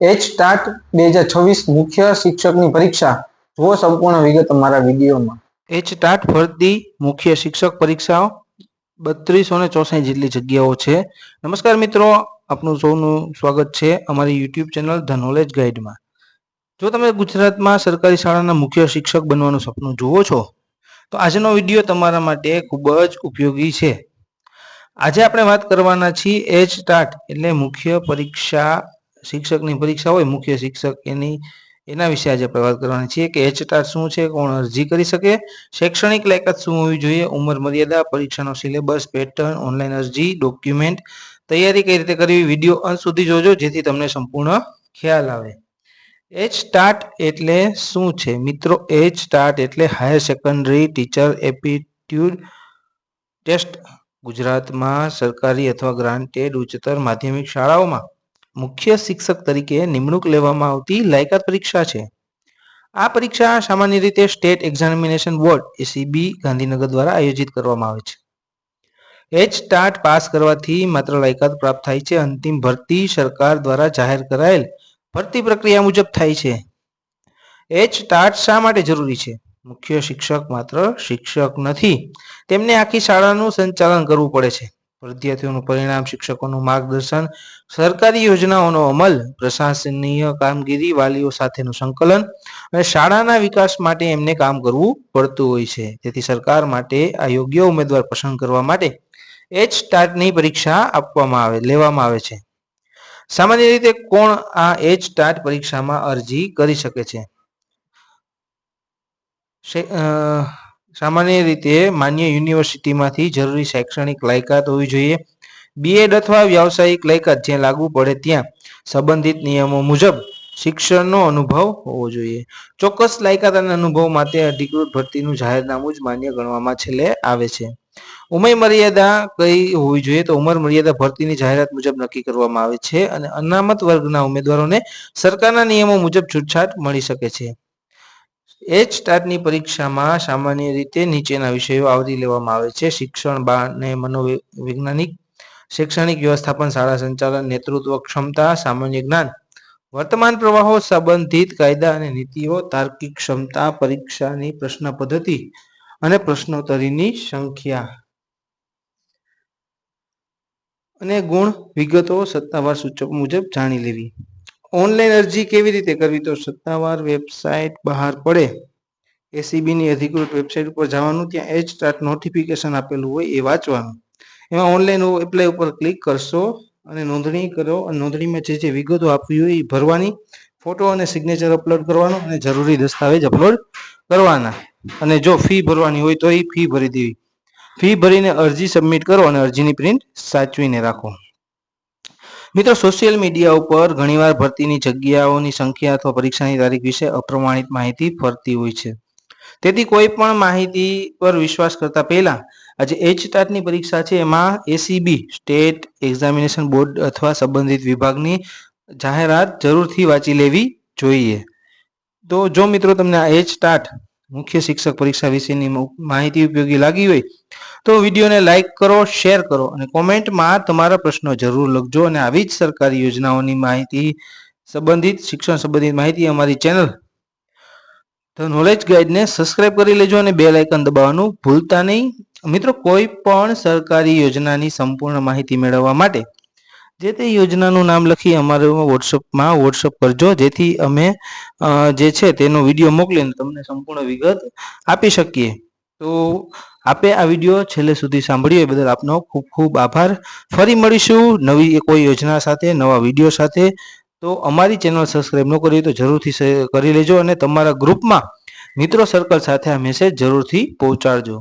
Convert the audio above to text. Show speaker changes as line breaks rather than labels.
H start 2026 મુખ્ય શિક્ષકની પરીક્ષા જુઓ સંપૂર્ણ વિગત અમારા વિડીયોમાં। એચ સ્ટાર્ટ ભરતી મુખ્ય શિક્ષક પરીક્ષાઓ 3264 જેટલી જગ્યાઓ છે। નમસ્કાર મિત્રો, આપનું સૌનું સ્વાગત છે અમારી યુટ્યુબ ચેનલ ધ નોલેજ ગાઈડમાં। જો તમે ગુજરાતમાં સરકારી શાળાના મુખ્ય શિક્ષક બનવાનું સપનું જુઓ છો તો આજનો વિડીયો તમારા માટે ખૂબ જ ઉપયોગી છે। આજે આપણે વાત કરવાના છીએ એચ સ્ટાર્ટ એટલે મુખ્ય પરીક્ષા, શિક્ષકની પરીક્ષા હોય મુખ્ય શિક્ષક એના વિશે આજે આપણે વાત કરવાની છે કે એચ સ્ટાર્ટ શું છે, કોણ અરજી કરી શકે, શૈક્ષણિક લાયકાત શું હોવી જોઈએ, ઉંમર મર્યાદા, પરીક્ષાનો સિલેબસ, પેટર્ન, ઓનલાઈન અરજી, ડોક્યુમેન્ટ, તૈયારી કઈ રીતે કરવી। વિડીયો અંત સુધી જોજો જેથી તમને સંપૂર્ણ ખ્યાલ આવે। એચ સ્ટાર્ટ એટલે શું છે મિત્રો? એચ સ્ટાર્ટ એટલે higher secondary teacher aptitude test. ગુજરાતમાં સરકારી અથવા ગ્રાન્ટેડ ઉચ્ચતર માધ્યમિક શાળાઓમાં મુખ્ય શિક્ષક તરીકે નિમણૂક લેવામાં આવતી લાયકાત પરીક્ષા છે। આ પરીક્ષા સામાન્ય રીતે state examination board ACB Gandhinagar દ્વારા આયોજિત કરવામાં આવે છે। એચ સ્ટાર્ટ પાસ કરવાથી માત્ર લાયકાત પ્રાપ્ત થાય છે, અંતિમ ભરતી સરકાર દ્વારા જાહેર કરાયેલ ભરતી પ્રક્રિયા મુજબ થાય છે। એચ સ્ટાર્ટ શા માટે જરૂરી છે? મુખ્ય શિક્ષક માત્ર શિક્ષક નથી, તેમને આખી શાળાનું સંચાલન કરવું પડે છે। વિદ્યાર્થીઓનું પરિણામ, શિક્ષકોનું માર્ગદર્શન, સરકારી યોજનાઓનો અમલ, પ્રશાસનીય કામગીરી, વાલીઓ સાથેનું સંકલન અને શાળાના વિકાસ માટે એમને કામ કરવું પડતું હોય છે। તેથી સરકાર માટે આ યોગ્ય ઉમેદવાર પસંદ કરવા માટે એચ સ્ટાર્ટની પરીક્ષા લેવામાં આવે છે। સામાન્ય રીતે કોણ આ એચ સ્ટાર્ટ પરીક્ષામાં અરજી કરી શકે છે? સામાન્ય રીતે માન્ય યુનિવર્સિટીમાંથી જરૂરી શૈક્ષણિક લાયકાત હોવી જોઈએ। બીએડ અથવા વ્યાવસાયિક લાયકાત જ્યાં લાગુ પડે ત્યાં સંબંધિત નિયમો મુજબ શિક્ષણનો અનુભવ હોવો જોઈએ। ચોક્કસ લાયકાત અને અનુભવ માટે અધિકૃત ભરતીનું જાહેરનામું જ માન્ય ગણવામાં છેલ્લે આવે છે। ઉંમર મર્યાદા કઈ હોવી જોઈએ? તો ઉંમર મર્યાદા ભરતીની જાહેરાત મુજબ નક્કી કરવામાં આવે છે અને અનામત વર્ગના ઉમેદવારોને સરકારના નિયમો મુજબ છૂટછાટ મળી શકે છે। એચ સ્ટાર્ટની પરીક્ષામાં સામાન્ય રીતે નીચેના વિષયો આવરી લેવામાં આવે છે: શિક્ષણ અને મનોવૈજ્ઞાનિક, શૈક્ષણિક વ્યવસ્થાપન, શાળા સંચાલન, નેતૃત્વ ક્ષમતા, સામાન્ય જ્ઞાન, વર્તમાન પ્રવાહો, સંબંધિત કાયદા અને નીતિઓ, તાર્કિક ક્ષમતા, પરીક્ષાની પ્રશ્ન પદ્ધતિ અને પ્રશ્નોત્તરીની સંખ્યા અને ગુણ વિગતો સત્તાવાર સૂચકો મુજબ જાણી લેવી। ઓનલાઈન અરજી કેવી રીતે કરવી? તો સત્તાવાર વેબસાઇટ બહાર પડે એસીબીની અધિકૃત વેબસાઇટ ઉપર જવાનું, ત્યાં એચ સ્ટાર્ટ નોટિફિકેશન આપેલું હોય એ વાંચવાનું, એમાં ઓનલાઈન એપ્લાય ઉપર ક્લિક કરશો અને નોંધણી કરો અને નોંધણીમાં જે વિગતો આપવી હોય એ ભરવાની, ફોટો અને સિગ્નેચર અપલોડ કરવાનું અને જરૂરી દસ્તાવેજ અપલોડ કરવાના અને જો ફી ભરવાની હોય તો એ ફી ભરી દેવી। ફી ભરીને અરજી સબમિટ કરો અને અરજીની પ્રિન્ટ સાચવીને રાખો। મિત્રો, સોશિયલ મીડિયા ઉપર ઘણીવાર ભરતીની જગ્યાઓની સંખ્યા અથવા પરીક્ષાની તારીખ વિશે અપ્રમાણિત માહિતી ફરતી હોય છે। તેથી કોઈ પણ માહિતી પર વિશ્વાસ કરતા પહેલા આજે એચ સ્ટાર્ટની પરીક્ષા છે એમાં એસીબી સ્ટેટ એક્ઝામિનેશન બોર્ડ અથવા સંબંધિત વિભાગની જાહેરાત જરૂરથી વાંચી લેવી જોઈએ। તો જો મિત્રો તમને આ એચ સ્ટાર્ટ મુખ્ય શિક્ષક પરીક્ષા વિશેની માહિતી ઉપયોગી લાગી હોય તો વિડીયોને લાઈક કરો, શેર કરો અને કોમેન્ટમાં તમારા પ્રશ્નો જરૂર લખજો અને આવી જ સરકારી યોજનાઓની માહિતી, શિક્ષણ સંબંધિત માહિતી અમારી ચેનલ ધ નોલેજ ગાઈડને સબસ્ક્રાઇબ કરી લેજો અને બેલ આઇકન દબાવવાનું ભૂલતા નહીં। મિત્રો, કોઈ પણ સરકારી યોજનાની સંપૂર્ણ માહિતી મેળવવા માટે જે તે યોજનાનું નામ લખી અમારા વોટ્સઅપ કરજો, જેથી અમે જે છે તેનો વિડીયો મોકલીને તમને સંપૂર્ણ વિગત આપી શકીએ। તો આપે આ વિડીયો છેલ્લે સુધી સાંભળ્યો એ બદલ આપનો ખૂબ ખૂબ આભાર। ફરી મળીશું નવી કોઈ યોજના સાથે, નવા વિડીયો સાથે। તો અમારી ચેનલ સબસ્ક્રાઇબ ન કરી તો જરૂરથી કરી લેજો અને તમારા ગ્રુપમાં મિત્રો સર્કલ સાથે આ મેસેજ જરૂરથી પહોંચાડજો।